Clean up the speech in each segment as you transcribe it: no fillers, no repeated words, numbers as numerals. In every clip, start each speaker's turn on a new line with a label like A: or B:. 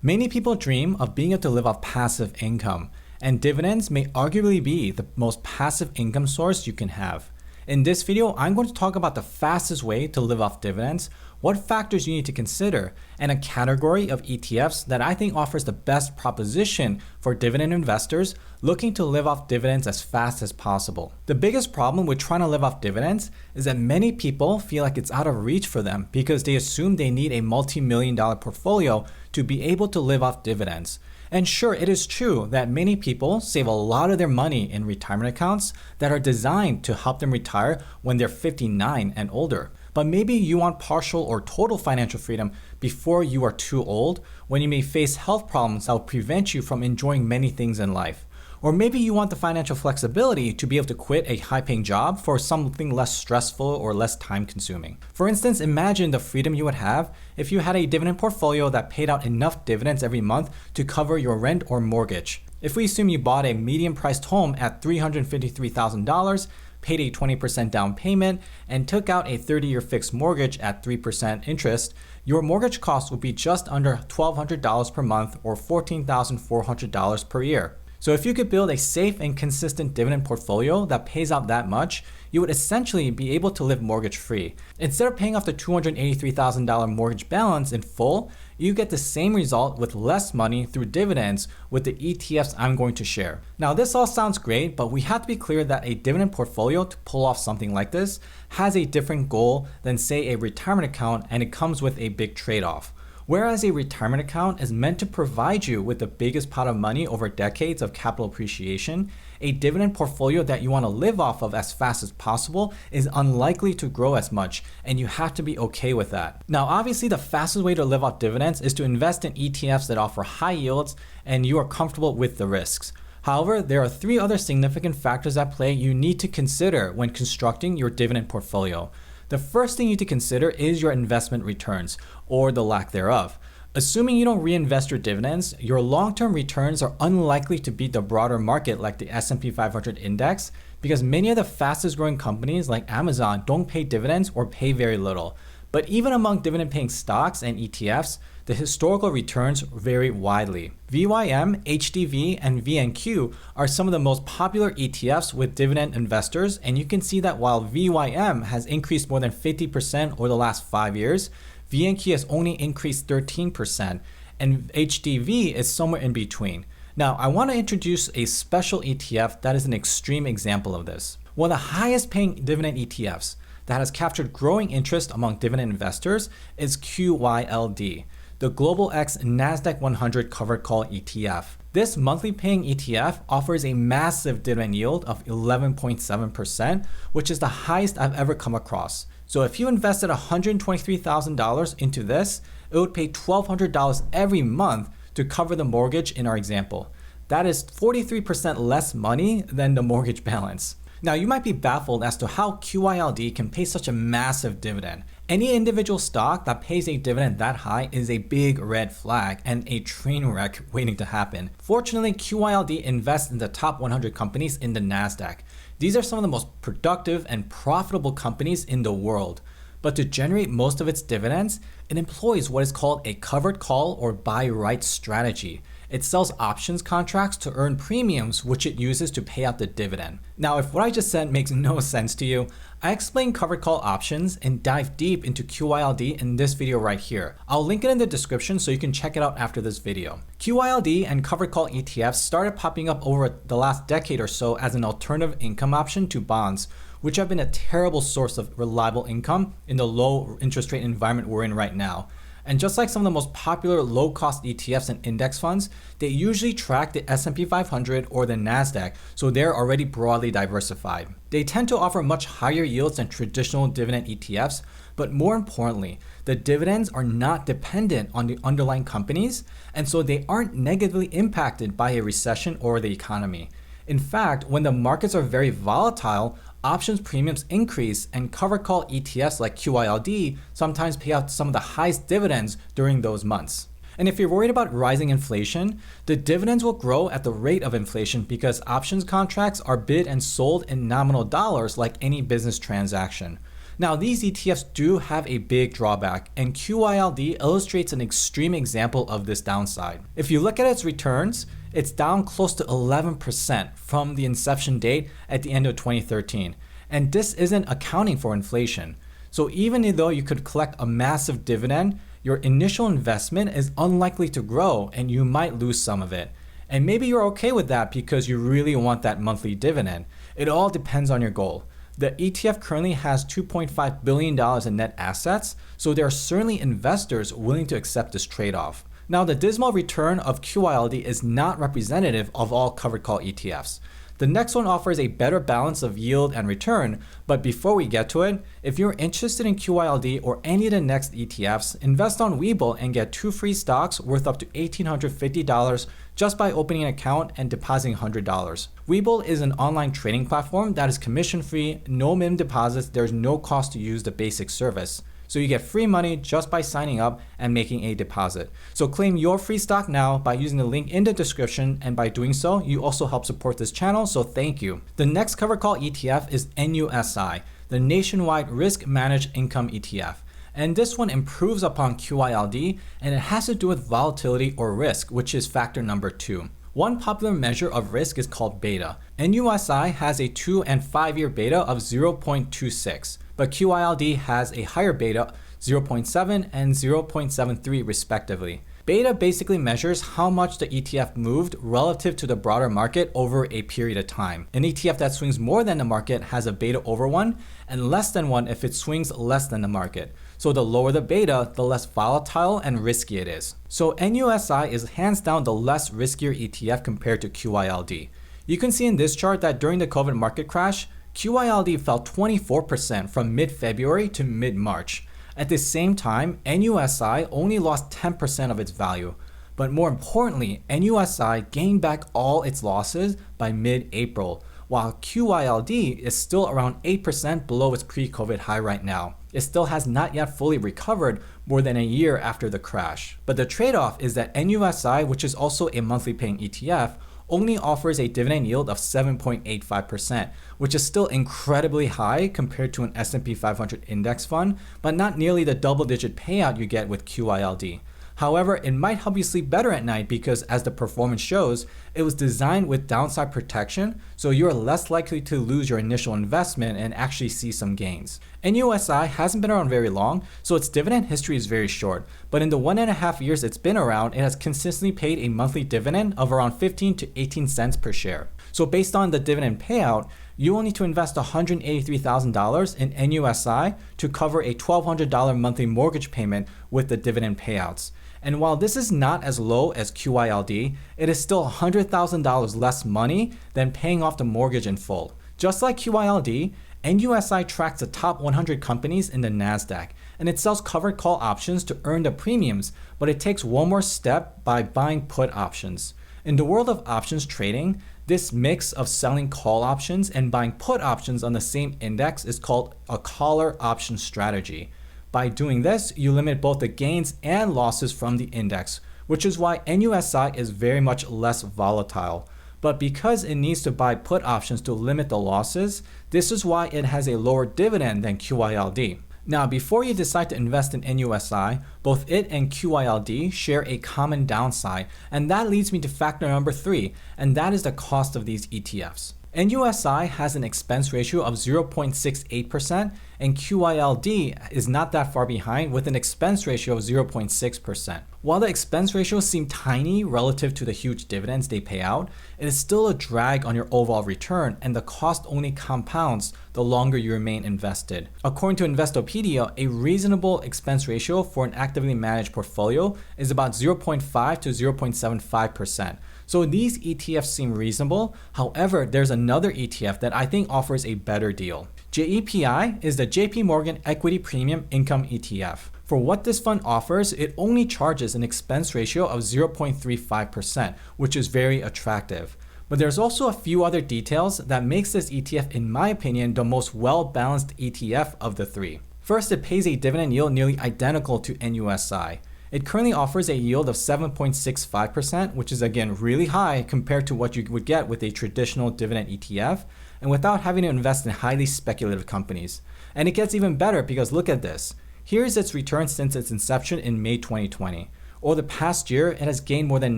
A: Many people dream of being able to live off passive income, and dividends may arguably be the most passive income source you can have. In this video, I'm going to talk about the fastest way to live off dividends, what factors you need to consider, and a category of ETFs that I think offers the best proposition for dividend investors looking to live off dividends as fast as possible. The biggest problem with trying to live off dividends is that many people feel like it's out of reach for them because they assume they need a multi-million-dollar portfolio to be able to live off dividends. And sure, it is true that many people save a lot of their money in retirement accounts that are designed to help them retire when they're 59 and older. But maybe you want partial or total financial freedom before you are too old, when you may face health problems that will prevent you from enjoying many things in life. Or maybe you want the financial flexibility to be able to quit a high-paying job for something less stressful or less time-consuming. For instance, imagine the freedom you would have if you had a dividend portfolio that paid out enough dividends every month to cover your rent or mortgage. If we assume you bought a medium-priced home at $353,000, paid a 20% down payment, and took out a 30-year fixed mortgage at 3% interest, your mortgage cost would be just under $1,200 per month or $14,400 per year. So if you could build a safe and consistent dividend portfolio that pays out that much, you would essentially be able to live mortgage free. Instead of paying off the $283,000 mortgage balance in full, you get the same result with less money through dividends with the ETFs I'm going to share. Now this all sounds great, but we have to be clear that a dividend portfolio to pull off something like this has a different goal than say a retirement account, and it comes with a big trade-off. Whereas a retirement account is meant to provide you with the biggest pot of money over decades of capital appreciation, a dividend portfolio that you want to live off of as fast as possible is unlikely to grow as much, and you have to be okay with that. Now, obviously, the fastest way to live off dividends is to invest in ETFs that offer high yields and you are comfortable with the risks. However, there are three other significant factors at play you need to consider when constructing your dividend portfolio. The first thing you need to consider is your investment returns, or the lack thereof. Assuming you don't reinvest your dividends, your long-term returns are unlikely to beat the broader market like the S&P 500 index, because many of the fastest growing companies like Amazon don't pay dividends or pay very little. But even among dividend-paying stocks and ETFs, the historical returns vary widely. VYM, HDV, and VNQ are some of the most popular ETFs with dividend investors, and you can see that while VYM has increased more than 50% over the last 5 years, VNQ has only increased 13%, and HDV is somewhere in between. Now, I want to introduce a special ETF that is an extreme example of this. One of the highest paying dividend ETFs that has captured growing interest among dividend investors is QYLD, the Global X Nasdaq 100 Covered Call ETF. This monthly paying ETF offers a massive dividend yield of 11.7%, which is the highest I've ever come across. So if you invested $123,000 into this, it would pay $1,200 every month to cover the mortgage in our example. That is 43% less money than the mortgage balance. Now, you might be baffled as to how QYLD can pay such a massive dividend. Any individual stock that pays a dividend that high is a big red flag and a train wreck waiting to happen. Fortunately, QYLD invests in the top 100 companies in the Nasdaq. These are some of the most productive and profitable companies in the world. But to generate most of its dividends, it employs what is called a covered call or buy right strategy. It sells options contracts to earn premiums, which it uses to pay out the dividend. Now, if what I just said makes no sense to you, I explain covered call options and dive deep into QYLD in this video right here. I'll link it in the description so you can check it out after this video. QYLD and covered call ETFs started popping up over the last decade or so as an alternative income option to bonds, which have been a terrible source of reliable income in the low interest rate environment we're in right now. And just like some of the most popular low-cost ETFs and index funds, they usually track the S&P 500 or the Nasdaq, so they're already broadly diversified. They tend to offer much higher yields than traditional dividend ETFs, but more importantly, the dividends are not dependent on the underlying companies, and so they aren't negatively impacted by a recession or the economy. In fact, when the markets are very volatile, options premiums increase, and covered call ETFs like QYLD sometimes pay out some of the highest dividends during those months. And if you're worried about rising inflation, the dividends will grow at the rate of inflation because options contracts are bid and sold in nominal dollars like any business transaction. Now, these ETFs do have a big drawback, and QYLD illustrates an extreme example of this downside. If you look at its returns, it's down close to 11% from the inception date at the end of 2013. And this isn't accounting for inflation. So even though you could collect a massive dividend, your initial investment is unlikely to grow and you might lose some of it. And maybe you're okay with that because you really want that monthly dividend. It all depends on your goal. The ETF currently has $2.5 billion in net assets, so there are certainly investors willing to accept this trade-off. Now, the dismal return of QYLD is not representative of all covered call ETFs. The next one offers a better balance of yield and return, but before we get to it, if you're interested in QYLD or any of the next ETFs, invest on Webull and get 2 free stocks worth up to $1,850 just by opening an account and depositing $100. Webull is an online trading platform that is commission-free, no minimum deposits, there's no cost to use the basic service. So you get free money just by signing up and making a deposit. So claim your free stock now by using the link in the description, and by doing so, you also help support this channel, so thank you. The next covered call ETF is NUSI, the Nationwide Risk Managed Income ETF. And this one improves upon QYLD, and it has to do with volatility or risk, which is factor number 2. One popular measure of risk is called beta. NUSI has a 2 and 5 year beta of 0.26, but QYLD has a higher beta, 0.7 and 0.73 respectively. Beta basically measures how much the ETF moved relative to the broader market over a period of time. An ETF that swings more than the market has a beta over 1 and less than 1 if it swings less than the market. So the lower the beta, the less volatile and risky it is. So NUSI is hands down the less riskier ETF compared to QYLD. You can see in this chart that during the COVID market crash, QYLD fell 24% from mid-February to mid-March. At the same time, NUSI only lost 10% of its value. But more importantly, NUSI gained back all its losses by mid-April, while QYLD is still around 8% below its pre-COVID high right now. It still has not yet fully recovered more than a year after the crash. But the trade-off is that NUSI, which is also a monthly paying ETF, only offers a dividend yield of 7.85%, which is still incredibly high compared to an S&P 500 index fund, but not nearly the double-digit payout you get with QYLD. However, it might help you sleep better at night because, as the performance shows, it was designed with downside protection, so you're less likely to lose your initial investment and actually see some gains. NUSI hasn't been around very long, so its dividend history is very short, but in the 1.5 years it's been around, it has consistently paid a monthly dividend of around 15 to 18 cents per share. So based on the dividend payout, you will need to invest $183,000 in NUSI to cover a $1,200 monthly mortgage payment with the dividend payouts. And while this is not as low as QYLD, it is still $100,000 less money than paying off the mortgage in full. Just like QYLD, NUSI tracks the top 100 companies in the NASDAQ, and it sells covered call options to earn the premiums, but it takes one more step by buying put options. In the world of options trading, this mix of selling call options and buying put options on the same index is called a collar option strategy. By doing this, you limit both the gains and losses from the index, which is why NUSI is very much less volatile. But because it needs to buy put options to limit the losses, this is why it has a lower dividend than QYLD. Now, before you decide to invest in NUSI, both it and QYLD share a common downside, and that leads me to factor number 3, and that is the cost of these ETFs. NUSI has an expense ratio of 0.68%, and QYLD is not that far behind with an expense ratio of 0.6%. While the expense ratios seem tiny relative to the huge dividends they pay out, it is still a drag on your overall return, and the cost only compounds the longer you remain invested. According to Investopedia, a reasonable expense ratio for an actively managed portfolio is about 0.5 to 0.75%. So these ETFs seem reasonable. However, there's another ETF that I think offers a better deal. JEPI is the JP Morgan Equity Premium Income ETF. For what this fund offers, it only charges an expense ratio of 0.35%, which is very attractive. But there's also a few other details that makes this ETF, in my opinion, the most well-balanced ETF of the three. First, it pays a dividend yield nearly identical to NUSI. It currently offers a yield of 7.65%, which is again really high compared to what you would get with a traditional dividend ETF. and without having to invest in highly speculative companies. And it gets even better because look at this. Here's its return since its inception in May 2020. Over the past year, it has gained more than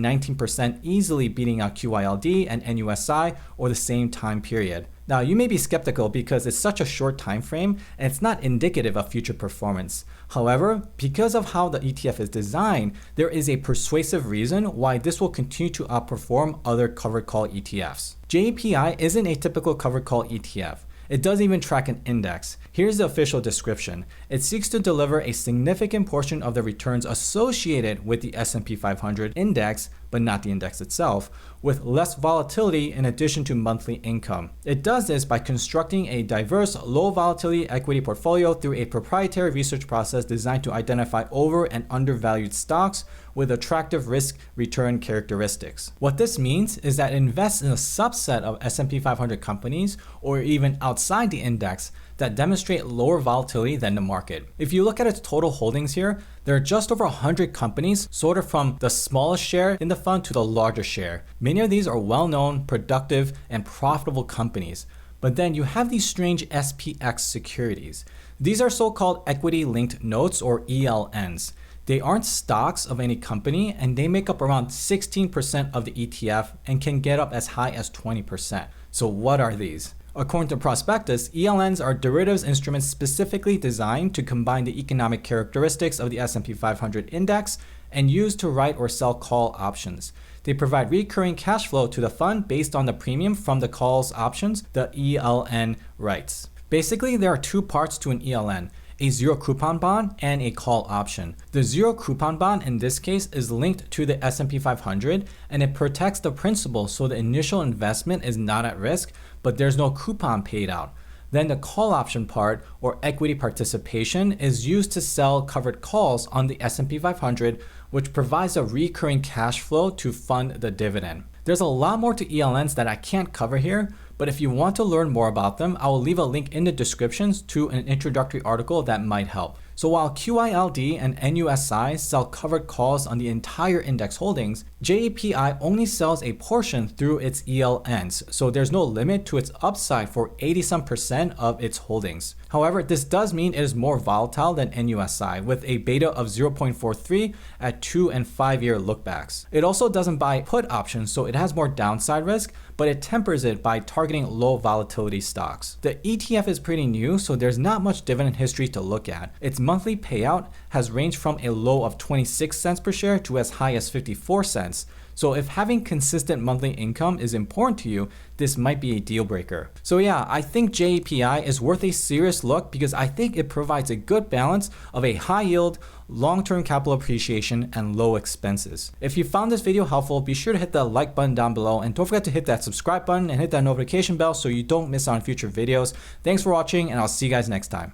A: 19%, easily beating out QYLD and NUSI over the same time period. Now, you may be skeptical because it's such a short time frame and it's not indicative of future performance. However, because of how the ETF is designed, there is a persuasive reason why this will continue to outperform other covered call ETFs. JEPI isn't a typical covered call ETF. It doesn't even track an index. Here's the official description. It seeks to deliver a significant portion of the returns associated with the S&P 500 index, but not the index itself, with less volatility in addition to monthly income. It does this by constructing a diverse, low volatility equity portfolio through a proprietary research process designed to identify over and undervalued stocks with attractive risk-return characteristics. What this means is that it invests in a subset of S&P 500 companies or even outside the index that demonstrate lower volatility than the market. If you look at its total holdings here, there are just over 100 companies, sorted from the smallest share in the fund to the largest share. Many of these are well-known, productive, and profitable companies. But then you have these strange SPX securities. These are so-called equity-linked notes or ELNs. They aren't stocks of any company and they make up around 16% of the ETF and can get up as high as 20%. So what are these? According to prospectus, ELNs are derivatives instruments specifically designed to combine the economic characteristics of the S&P 500 index and used to write or sell call options. They provide recurring cash flow to the fund based on the premium from the calls options the ELN writes. Basically, there are two parts to an ELN. A zero coupon bond and a call option. The zero coupon bond in this case is linked to the S&P 500 and it protects the principal so the initial investment is not at risk, but there's no coupon paid out. Then the call option part or equity participation is used to sell covered calls on the S&P 500, which provides a recurring cash flow to fund the dividend. There's a lot more to ELNs that I can't cover here, but if you want to learn more about them, I will leave a link in the descriptions to an introductory article that might help. So while QYLD and NUSI sell covered calls on the entire index holdings, JEPI only sells a portion through its ELNs, so there's no limit to its upside for 80% of its holdings. However, this does mean it is more volatile than NUSI, with a beta of 0.43 at 2 and 5 year lookbacks. It also doesn't buy put options, so it has more downside risk, but it tempers it by targeting low volatility stocks. The ETF is pretty new, so there's not much dividend history to look at. Its monthly payout has ranged from a low of 26 cents per share to as high as 54 cents. So if having consistent monthly income is important to you, this might be a deal breaker. So yeah, I think JEPI is worth a serious look because I think it provides a good balance of a high yield, long-term capital appreciation, and low expenses. If you found this video helpful, be sure to hit the like button down below and don't forget to hit that subscribe button and hit that notification bell so you don't miss out on future videos. Thanks for watching and I'll see you guys next time.